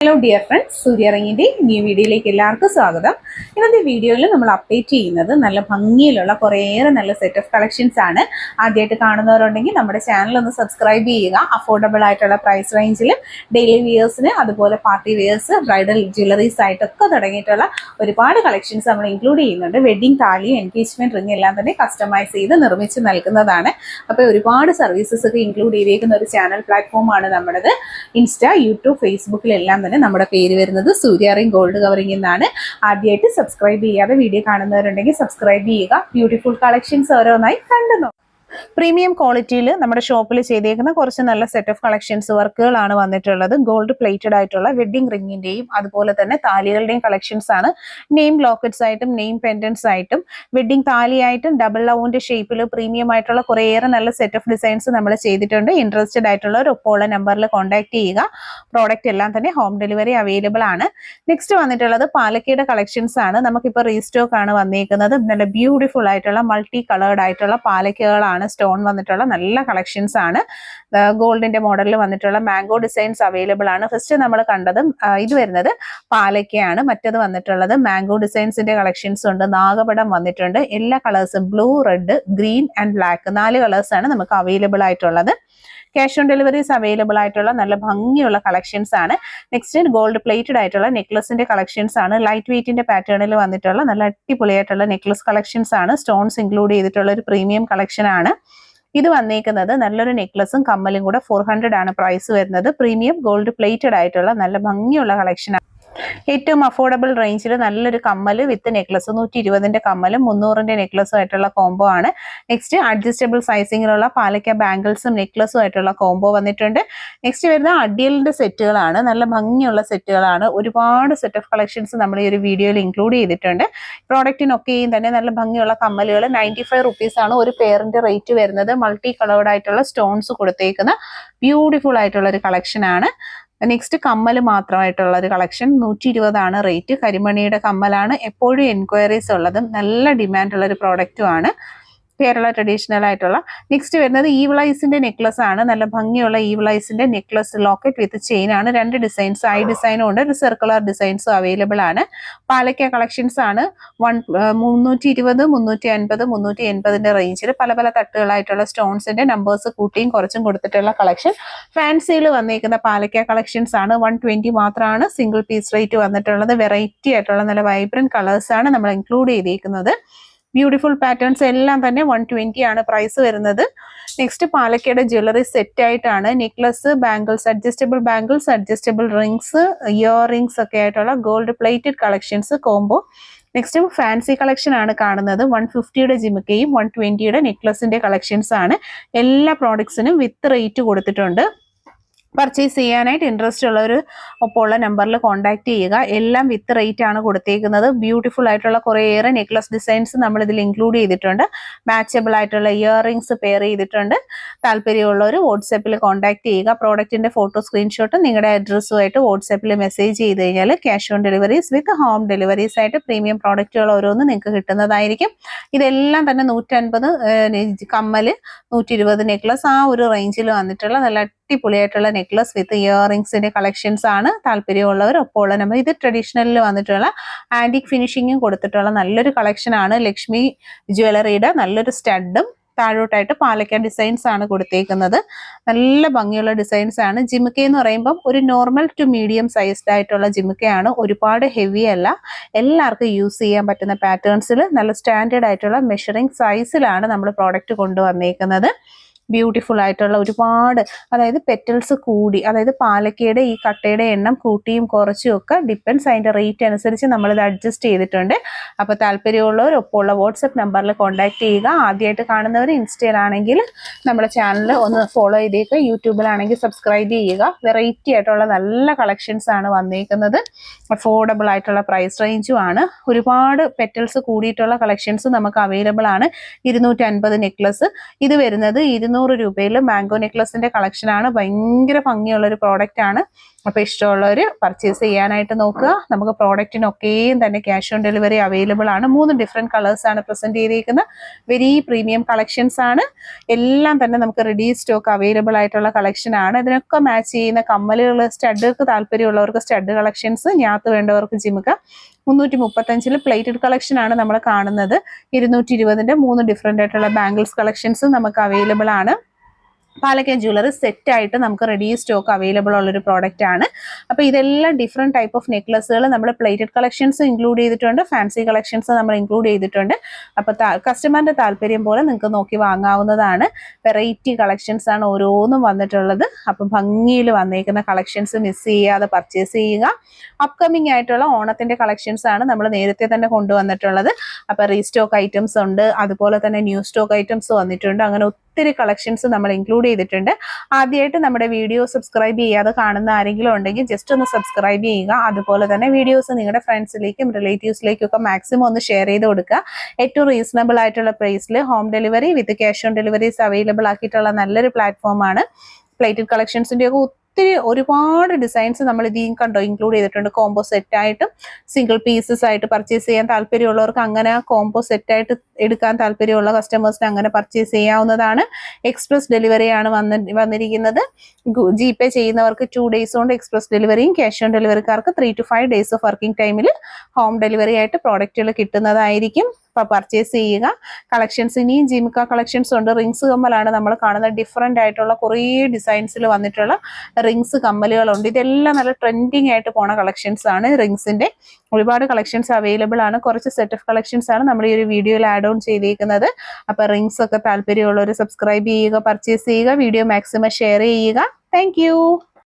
Hello dear friends, Surya Ranginte new വീഡിയോയിലേക്ക് എല്ലാവർക്കും സ്വാഗതം. ഇന്നത്തെ വീഡിയോയിൽ നമ്മൾ അപ്ഡേറ്റ് ചെയ്യുന്നത് നല്ല ഭംഗിയിലുള്ള കുറേയേറെ നല്ല സെറ്റ് ഓഫ് കളക്ഷൻസ് ആണ്. ആദ്യമായിട്ട് കാണുന്നവരുണ്ടെങ്കിൽ നമ്മുടെ ചാനൽ ഒന്ന് സബ്സ്ക്രൈബ് ചെയ്യുക. അഫോർഡബിൾ ആയിട്ടുള്ള പ്രൈസ് റേഞ്ചിൽ ഡെയിലി വിയേഴ്സിന് അതുപോലെ പാർട്ടി വിയേഴ്സ് ബ്രൈഡൽ ജ്വല്ലറീസ് ആയിട്ടൊക്കെ തുടങ്ങിയിട്ടുള്ള ഒരുപാട് കളക്ഷൻസ് നമ്മൾ ഇൻക്ലൂഡ് ചെയ്യുന്നുണ്ട്. വെഡിങ് താലി, എൻഗേജ്മെന്റ് റിംഗ് എല്ലാം തന്നെ കസ്റ്റമൈസ് ചെയ്ത് നിർമ്മിച്ച് നൽകുന്നതാണ്. അപ്പോൾ ഒരുപാട് സർവീസസ് ഒക്കെ ഇൻക്ലൂഡ് ചെയ്തേക്കുന്ന ഒരു ചാനൽ പ്ലാറ്റ്ഫോമാണ് നമ്മുടേത്. ഇൻസ്റ്റ, യൂട്യൂബ്, ഫേസ്ബുക്കിലെല്ലാം തന്നെ നമ്മുടെ പേര് വരുന്നത് സൂര്യ റിംഗ് ഗോൾഡ് കവറിംഗ് എന്നാണ്. ആദ്യമായിട്ട് സബ്സ്ക്രൈബ് ചെയ്യാതെ വീഡിയോ കാണുന്നവരുണ്ടെങ്കിൽ സബ്സ്ക്രൈബ് ചെയ്യുക. ബ്യൂട്ടിഫുൾ കളക്ഷൻസ് ഓരോന്നായി കണ്ടു. പ്രീമിയം ക്വാളിറ്റിയിൽ നമ്മുടെ ഷോപ്പിൽ ചെയ്തേക്കുന്ന കുറച്ച് നല്ല സെറ്റ് ഓഫ് കളക്ഷൻസ് വർക്കുകളാണ് വന്നിട്ടുള്ളത്. ഗോൾഡ് പ്ലേറ്റഡ് ആയിട്ടുള്ള വെഡിങ് റിംഗിന്റെയും അതുപോലെ തന്നെ താലികളുടെയും കളക്ഷൻസ് ആണ്. നെയിം ലോക്കറ്റ്സ് ആയിട്ടും നെയിം പെൻഡൻസ് ആയിട്ടും വെഡിങ് താലിയായിട്ടും ഡബിൾ ലവിന്റെ ഷേപ്പിൽ പ്രീമിയം ആയിട്ടുള്ള കുറേയേറെ നല്ല സെറ്റ് ഓഫ് ഡിസൈൻസ് നമ്മൾ ചെയ്തിട്ടുണ്ട്. ഇൻട്രസ്റ്റഡ് ആയിട്ടുള്ളവർ ഒപ്പമുള്ള നമ്പറിൽ കോൺടാക്ട് ചെയ്യുക. പ്രോഡക്റ്റ് എല്ലാം തന്നെ ഹോം ഡെലിവറി അവൈലബിൾ ആണ്. നെക്സ്റ്റ് വന്നിട്ടുള്ളത് പാലക്കയുടെ കളക്ഷൻസ് ആണ്. നമുക്കിപ്പോൾ റീസ്റ്റോക്ക് ആണ് വന്നിരിക്കുന്നത്. നല്ല ബ്യൂട്ടിഫുൾ ആയിട്ടുള്ള മൾട്ടി കളേർഡ് ആയിട്ടുള്ള പാലക്കകളാണ്. സ്റ്റോൺ വന്നിട്ടുള്ള നല്ല കളക്ഷൻസ് ആണ്. ഗോൾഡിന്റെ മോഡലിൽ വന്നിട്ടുള്ള മാംഗോ ഡിസൈൻസ് അവൈലബിൾ ആണ്. ഫസ്റ്റ് നമ്മൾ കണ്ടതും ഇത് വരുന്നത് പാലക്കയാണ്. മറ്റത് വന്നിട്ടുള്ളത് മാംഗോ ഡിസൈൻസിന്റെ കളക്ഷൻസ് ഉണ്ട്. നാഗപടം വന്നിട്ടുണ്ട്. എല്ലാ കളേഴ്സും blue, red, green and black 4 colours ആണ് നമുക്ക് അവൈലബിൾ ആയിട്ടുള്ളത്. ക്യാഷ് ഓൺ ഡെലിവറീസ് അവൈലബിൾ ആയിട്ടുള്ള നല്ല ഭംഗിയുള്ള കളക്ഷൻസ് ആണ്. നെക്സ്റ്റ് ഗോൾഡ് പ്ലേറ്റഡ് ആയിട്ടുള്ള നെക്ലസിന്റെ കളക്ഷൻസ് ആണ്. ലൈറ്റ് വെയിറ്റിന്റെ പാറ്റേണിൽ വന്നിട്ടുള്ള നല്ല അടിപൊളിയായിട്ടുള്ള നെക്ലസ് കളക്ഷൻസ് ആണ്. സ്റ്റോൺസ് ഇൻക്ലൂഡ് ചെയ്തിട്ടുള്ള ഒരു പ്രീമിയം കളക്ഷൻ ആണ്. ഇത് വന്നേക്കുന്നത് നല്ലൊരു നെക്ലസും കമ്മലും കൂടെ 400 ആണ് പ്രൈസ് വരുന്നത്. പ്രീമിയം ഗോൾഡ് പ്ലേറ്റഡ് ആയിട്ടുള്ള നല്ല ഭംഗിയുള്ള കളക്ഷൻ ആണ്. ഏറ്റവും അഫോർഡബിൾ റേഞ്ചിൽ നല്ലൊരു കമ്മല് വിത്ത് നെക്ലസ് 120ന്റെ കമ്മലും 300ന്റെ നെക്ലസും ആയിട്ടുള്ള കോംബോ ആണ്. നെക്സ്റ്റ് അഡ്ജസ്റ്റബിൾ സൈസിങ്ങിലുള്ള പാലക്ക ബാംഗിൾസും നെക്ലസും ആയിട്ടുള്ള കോംബോ വന്നിട്ടുണ്ട്. നെക്സ്റ്റ് വരുന്ന അഡിയലിന്റെ സെറ്റുകളാണ്. നല്ല ഭംഗിയുള്ള സെറ്റുകളാണ്. ഒരുപാട് സെറ്റ് ഓഫ് കളക്ഷൻസ് നമ്മൾ ഈ ഒരു വീഡിയോയിൽ ഇൻക്ലൂഡ് ചെയ്തിട്ടുണ്ട്. പ്രോഡക്റ്റിനൊക്കെയും തന്നെ നല്ല ഭംഗിയുള്ള കമ്മലുകൾ 95 റുപ്പീസ് ആണ് ഒരു പെയറിന്റെ റേറ്റ് വരുന്നത്. മൾട്ടി കളേർഡ് ആയിട്ടുള്ള സ്റ്റോൺസ് കൊടുത്തേക്കുന്ന ബ്യൂട്ടിഫുൾ ആയിട്ടുള്ള ഒരു കളക്ഷൻ ആണ്. നെക്സ്റ്റ് കമ്മല് മാത്രമായിട്ടുള്ള ഒരു കളക്ഷൻ 120 ആണ് റേറ്റ്. കരിമണിയുടെ കമ്മലാണ് എപ്പോഴും എൻക്വയറീസ് ഉള്ളതും നല്ല ഡിമാൻഡുള്ള ഒരു പ്രോഡക്റ്റും ആണ്. കേരള ട്രഡീഷണൽ ആയിട്ടുള്ള. നെക്സ്റ്റ് വരുന്നത് ഈവ്ലൈസിന്റെ നെക്ലസ് ആണ്. നല്ല ഭംഗിയുള്ള ഈവ്ലൈസിന്റെ നെക്ലസ് ലോക്കറ്റ് വിത്ത് ചെയിൻ ആണ്. 2 ഡിസൈൻസ്, ഐ ഡിസൈനും ഉണ്ട്, ഒരു സർക്കുലർ ഡിസൈൻസും അവൈലബിൾ ആണ്. പാലക്ക കളക്ഷൻസ് ആണ്. 320, 350, 380ന്റെ റേഞ്ചിൽ പല പല തട്ടുകളായിട്ടുള്ള സ്റ്റോൺസിന്റെ നമ്പേഴ്സ് കൂട്ടിയും കുറച്ചും കൊടുത്തിട്ടുള്ള കളക്ഷൻ. ഫാൻസിയിൽ വന്നിരിക്കുന്ന പാലക്ക കളക്ഷൻസ് ആണ്. 120 മാത്രമാണ് സിംഗിൾ പീസ് റേറ്റ് വന്നിട്ടുള്ളത്. വെറൈറ്റി ആയിട്ടുള്ള നല്ല വൈബ്രന്റ് കളേഴ്സ് ആണ് നമ്മൾ ഇൻക്ലൂഡ് ചെയ്തിരിക്കുന്നത്. ബ്യൂട്ടിഫുൾ പാറ്റേൺസ് എല്ലാം തന്നെ 120 ആണ് പ്രൈസ് വരുന്നത്. നെക്സ്റ്റ് പാലക്കയുടെ ജ്വല്ലറി സെറ്റ് ആയിട്ടാണ്. Necklace, bangles, adjustable rings, year rings ഒക്കെ ആയിട്ടുള്ള gold plated collections combo. Next fancy collection ആണ് കാണുന്നത്. 150യുടെ ജിമിക്കയും 120യുടെ നെക്ലസിന്റെ കളക്ഷൻസ് ആണ്. എല്ലാ പ്രോഡക്ട്സിനും വിത്ത് റേറ്റ് കൊടുത്തിട്ടുണ്ട്. പർച്ചേസ് ചെയ്യാനായിട്ട് ഇൻട്രസ്റ്റ് ഉള്ളവർ ഒപ്പമുള്ള നമ്പറിൽ കോൺടാക്ട് ചെയ്യുക. എല്ലാം വിത്ത് റേറ്റ് ആണ് കൊടുത്തേക്കുന്നത്. ബ്യൂട്ടിഫുൾ ആയിട്ടുള്ള കുറേയേറെ നെക്ലസ് ഡിസൈൻസ് നമ്മൾ ഇതിൽ ഇൻക്ലൂഡ് ചെയ്തിട്ടുണ്ട്. മാച്ചബിൾ ആയിട്ടുള്ള ഇയർ റിംഗ്സ് പെയർ ചെയ്തിട്ടുണ്ട്. താല്പര്യമുള്ളവർ വാട്സാപ്പിൽ കോൺടാക്ട് ചെയ്യുക. പ്രോഡക്റ്റിന്റെ ഫോട്ടോ സ്ക്രീൻഷോട്ട് നിങ്ങളുടെ അഡ്രസ്സുമായിട്ട് വാട്സാപ്പിൽ മെസ്സേജ് ചെയ്ത് കഴിഞ്ഞാൽ cash on deliveries with home deliveries ആയിട്ട് പ്രീമിയം പ്രോഡക്റ്റുകൾ ഓരോന്ന് നിങ്ങൾക്ക് കിട്ടുന്നതായിരിക്കും. ഇതെല്ലാം തന്നെ 150 കമ്മല്, 120 നെക്ലസ്, ആ ഒരു റേഞ്ചിൽ വന്നിട്ടുള്ള നല്ല അടിപൊളിയായിട്ടുള്ള നെക്ലസ് വിത്ത് ഇയർ റിംഗ്സിന്റെ കളക്ഷൻസ് ആണ്. താല്പര്യമുള്ളവർ ഒപ്പമുള്ള നമ്പർ. ഇത് ട്രഡീഷണലിൽ വന്നിട്ടുള്ള ആന്റിക് ഫിനിഷിങ്ങും കൊടുത്തിട്ടുള്ള നല്ലൊരു കളക്ഷൻ ആണ്. ലക്ഷ്മി ജ്വല്ലറിയുടെ നല്ലൊരു സ്റ്റഡും താഴോട്ടായിട്ട് പാലക്ക ഡിസൈൻസ് ആണ് കൊടുത്തേക്കുന്നത്. നല്ല ഭംഗിയുള്ള ഡിസൈൻസ് ആണ്. ജിമിക്ക എന്ന് പറയുമ്പോൾ ഒരു നോർമൽ ടു മീഡിയം സൈസ്ഡ് ആയിട്ടുള്ള ജിമിക്കയാണ്. ഒരുപാട് ഹെവി അല്ല. എല്ലാവർക്കും യൂസ് ചെയ്യാൻ പറ്റുന്ന പാറ്റേൺസിൽ നല്ല സ്റ്റാൻഡേർഡ് ആയിട്ടുള്ള മെഷറിംഗ് സൈസിലാണ് നമ്മൾ പ്രോഡക്റ്റ് കൊണ്ടുവന്നേക്കുന്നത്. ബ്യൂട്ടിഫുൾ ആയിട്ടുള്ള ഒരുപാട്, അതായത് പെറ്റൽസ് കൂടി, അതായത് പാലക്കയുടെ ഈ കട്ടയുടെ എണ്ണം കൂട്ടിയും കുറച്ചും ഒക്കെ ഡിപ്പെൻസ്, അതിന്റെ റേറ്റ് അനുസരിച്ച് നമ്മളിത് അഡ്ജസ്റ്റ് ചെയ്തിട്ടുണ്ട്. അപ്പോൾ താല്പര്യമുള്ളവർ ഒപ്പമുള്ള വാട്സപ്പ് നമ്പറിൽ കോൺടാക്ട് ചെയ്യുക. ആദ്യമായിട്ട് കാണുന്നവർ ഇൻസ്റ്റയിലാണെങ്കിൽ നമ്മുടെ ചാനൽ ഒന്ന് ഫോളോ ചെയ്തേക്കുക. യൂട്യൂബിലാണെങ്കിൽ സബ്സ്ക്രൈബ് ചെയ്യുക. വെറൈറ്റി ആയിട്ടുള്ള നല്ല കളക്ഷൻസ് ആണ് വന്നിരിക്കുന്നത്. അഫോർഡബിൾ ആയിട്ടുള്ള പ്രൈസ് റേഞ്ചും ആണ്. ഒരുപാട് പെറ്റൽസ് കൂടിയിട്ടുള്ള കളക്ഷൻസ് നമുക്ക് അവൈലബിൾ ആണ്. 250 നെക്ലസ്. ഇത് വരുന്നത് 200 രൂപയിൽ മാംഗോ നെക്ലസിന്റെ കളക്ഷൻ ആണ്. ഭയങ്കര ഭംഗിയുള്ള ഒരു പ്രോഡക്റ്റ് ആണ്. അപ്പോൾ ഇഷ്ടമുള്ളവർ പർച്ചേസ് ചെയ്യാനായിട്ട് നോക്കുക. നമുക്ക് പ്രോഡക്റ്റിനൊക്കെയും തന്നെ ക്യാഷ് ഓൺ ഡെലിവറി അവൈലബിൾ ആണ്. 3 ഡിഫറെൻറ്റ് കളേഴ്സാണ് പ്രസൻറ്റ് ചെയ്തിരിക്കുന്നത്. വെരി പ്രീമിയം കളക്ഷൻസ് ആണ്. എല്ലാം തന്നെ നമുക്ക് റെഡി സ്റ്റോക്ക് അവൈലബിൾ ആയിട്ടുള്ള കളക്ഷൻ ആണ്. ഇതിനൊക്കെ മാച്ച് ചെയ്യുന്ന കമ്മലുകൾ, സ്റ്റഡ്ക്ക് താല്പര്യമുള്ളവർക്ക് സ്റ്റഡ് കളക്ഷൻസ്, ഞാത്ത് വേണ്ടവർക്ക് ജിമുക്ക. 335 പ്ലേറ്റഡ് കളക്ഷൻ ആണ് നമ്മൾ കാണുന്നത്. 220 3 ഡിഫറെൻ്റ് ആയിട്ടുള്ള ബാംഗിൾസ് കളക്ഷൻസ് നമുക്ക് അവൈലബിൾ ആണ്. പാലക്കൻ ജ്വല്ലറി സെറ്റായിട്ട് നമുക്ക് റെഡി സ്റ്റോക്ക് അവൈലബിൾ ഉള്ളൊരു പ്രോഡക്റ്റ് ആണ്. അപ്പോൾ ഇതെല്ലാം ഡിഫറെൻറ്റ് ടൈപ്പ് ഓഫ് നെക്ലസുകൾ നമ്മൾ പ്ലേറ്റഡ് കളക്ഷൻസ് ഇൻക്ലൂഡ് ചെയ്തിട്ടുണ്ട്, ഫാൻസി കളക്ഷൻസ് നമ്മൾ ഇൻക്ലൂഡ് ചെയ്തിട്ടുണ്ട്. അപ്പോൾ കസ്റ്റമറിൻ്റെ താല്പര്യം പോലെ നിങ്ങൾക്ക് നോക്കി വാങ്ങാവുന്നതാണ്. വെറൈറ്റി കളക്ഷൻസ് ആണ് ഓരോന്നും വന്നിട്ടുള്ളത്. അപ്പം ഭംഗിയിൽ വന്നേക്കുന്ന കളക്ഷൻസ് മിസ് ചെയ്യാതെ പർച്ചേസ് ചെയ്യുക. അപ്കമിങ് ആയിട്ടുള്ള ഓണത്തിൻ്റെ കളക്ഷൻസ് ആണ് നമ്മൾ നേരത്തെ തന്നെ കൊണ്ടുവന്നിട്ടുള്ളത്. അപ്പോൾ റീസ്റ്റോക്ക് ഐറ്റംസ് ഉണ്ട്, അതുപോലെ തന്നെ ന്യൂ സ്റ്റോക്ക് ഐറ്റംസ് വന്നിട്ടുണ്ട്. അങ്ങനെ ഒത്തിരി കളക്ഷൻസ് നമ്മൾ ഇൻക്ലൂഡ് ചെയ്തിട്ടുണ്ട്. ആദ്യമായിട്ട് നമ്മുടെ വീഡിയോ സബ്സ്ക്രൈബ് ചെയ്യാതെ കാണുന്ന ആരെങ്കിലും ഉണ്ടെങ്കിൽ ജസ്റ്റ് ഒന്ന് സബ്സ്ക്രൈബ് ചെയ്യുക. അതുപോലെ തന്നെ വീഡിയോസ് നിങ്ങളുടെ ഫ്രണ്ട്സിലേക്കും റിലേറ്റീവ്സിലേക്കും ഒക്കെ മാക്സിമം ഒന്ന് ഷെയർ ചെയ്ത് കൊടുക്കുക. ഏറ്റവും റീസണബിൾ ആയിട്ടുള്ള പ്രൈസിൽ home delivery with cash on deliveries available ആക്കിയിട്ടുള്ള നല്ലൊരു പ്ലാറ്റ്ഫോമാണ്. പ്ലേറ്റഡ് കളക്ഷൻസിൻ്റെ ഒക്കെ ഒരുപാട് ഡിസൈൻസ് നമ്മൾ ഇതിൽ കണ്ടോ ഇൻക്ലൂഡ് ചെയ്തിട്ടുണ്ട്. കോംബോ സെറ്റായിട്ടും സിംഗിൾ പീസസ് ആയിട്ട് പർച്ചേസ് ചെയ്യാൻ താല്പര്യമുള്ളവർക്ക് അങ്ങനെ കോംബോ സെറ്റായിട്ട് എടുക്കാൻ താല്പര്യമുള്ള കസ്റ്റമേഴ്സിന് അങ്ങനെ പർച്ചേസ് ചെയ്യാവുന്നതാണ്. എക്സ്പ്രസ് ഡെലിവറിയാണ് വന്നിരിക്കുന്നത്. GPay ചെയ്യുന്നവർക്ക് 2 days കൊണ്ട് എക്സ്പ്രസ് ഡെലിവറിയും, ക്യാഷ് ഓൺ ഡെലിവറിക്കാർക്ക് 3 to 5 days ഓഫ് വർക്കിംഗ് ടൈമിൽ ഹോം ഡെലിവറി ആയിട്ട് പ്രോഡക്റ്റുകൾ കിട്ടുന്നതായിരിക്കും. അപ്പോൾ പർച്ചേസ് ചെയ്യുക. കളക്ഷൻസ് ഇനിയും ജിമിക്ക കളക്ഷൻസ് ഉണ്ട്. റിങ്സ് കമ്മലാണ് നമ്മൾ കാണുന്ന ഡിഫറെൻ്റ് ആയിട്ടുള്ള കുറേ ഡിസൈൻസിൽ വന്നിട്ടുള്ള റിങ്സ് കമ്മലുകളുണ്ട്. ഇതെല്ലാം നല്ല ട്രെൻഡിങ് ആയിട്ട് പോണ കളക്ഷൻസ് ആണ്. റിങ്സിൻ്റെ ഒരുപാട് കളക്ഷൻസ് അവൈലബിൾ ആണ്. കുറച്ച് സെറ്റ് ഓഫ് കളക്ഷൻസ് ആണ് നമ്മൾ ഈ ഒരു വീഡിയോയിൽ ആഡ് ഓൺ ചെയ്തിരിക്കുന്നത്. അപ്പോൾ റിങ്സ് ഒക്കെ താല്പര്യമുള്ളവർ സബ്സ്ക്രൈബ് ചെയ്യുക, പർച്ചേസ് ചെയ്യുക, വീഡിയോ മാക്സിമം ഷെയർ ചെയ്യുക. താങ്ക്